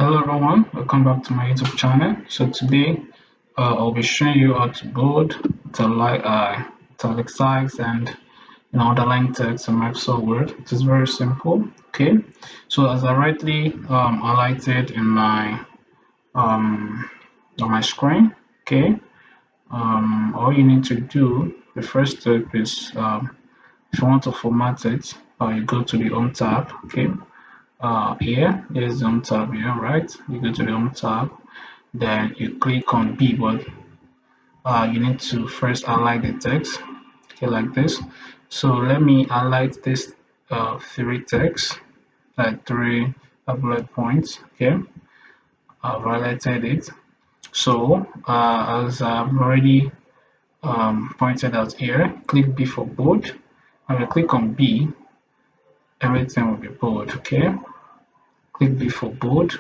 Hello everyone, welcome back to my YouTube channel. So today I'll be showing you how to bold, italicize and underline text in Microsoft Word. It is very simple. Okay, so as I rightly highlighted in my um, on my screen. Okay, all you need to do, the first step is if you want to format it, you go to the Home tab. Okay, here is the Home tab here, right? You go to the Home tab, then you click on B, but you need to first highlight the text, okay, like this. So let me highlight this three text, like three bullet points. Okay, I've highlighted it. So as I've already pointed out here, click B for bold. When you click on B, everything will be bold. Okay, click B for bold,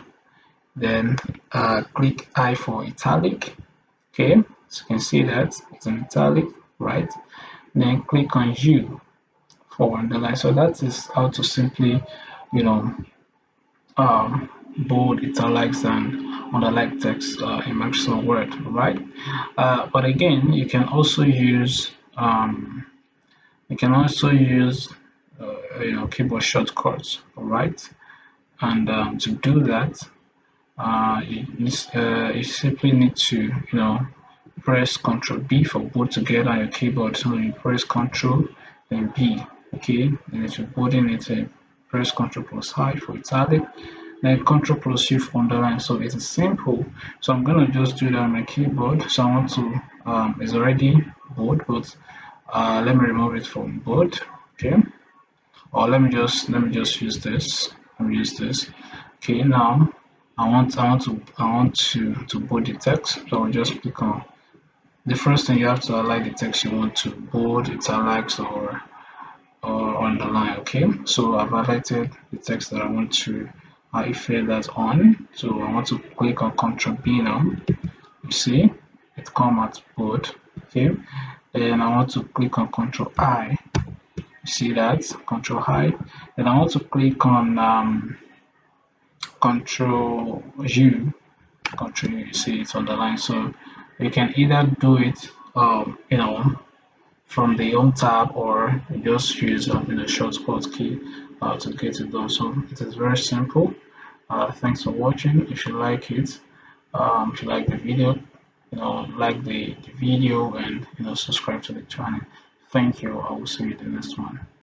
then click I for italic. Okay, so you can see that it's in italic, right? Then click on U for underline. So that is how to simply, you know, bold, italics, and underline text in Microsoft Word, right? But again, you can also use keyboard shortcuts, all right? And to do that, you simply need to press Ctrl B for both together on your keyboard. So you press Ctrl then B. Okay, then if you're bolding it, press Ctrl plus I for italic, then Ctrl plus U for underline. So it is simple. So I'm gonna just do that on my keyboard. So I want to it's already bold, but let me remove it from bold. Okay, or let me just use this. Let me use this. Okay, now I want to bold the text. So I'll just click on the first thing. You have to highlight the text you want to bold, italics, or underline. Okay, so I've highlighted the text that I want to fill that on. So I want to click on Ctrl B now. You see it come at bold. Okay, then I want to click on Ctrl I. You see that Ctrl I. Then I want to click on Control U, Control U, you see it's underlined. So you can either do it, from the Home tab, or you just use shortcut key to get it done. So it is very simple. Thanks for watching. If you like it, if you like the video, like the video and subscribe to the channel. Thank you. I will see you in the next one.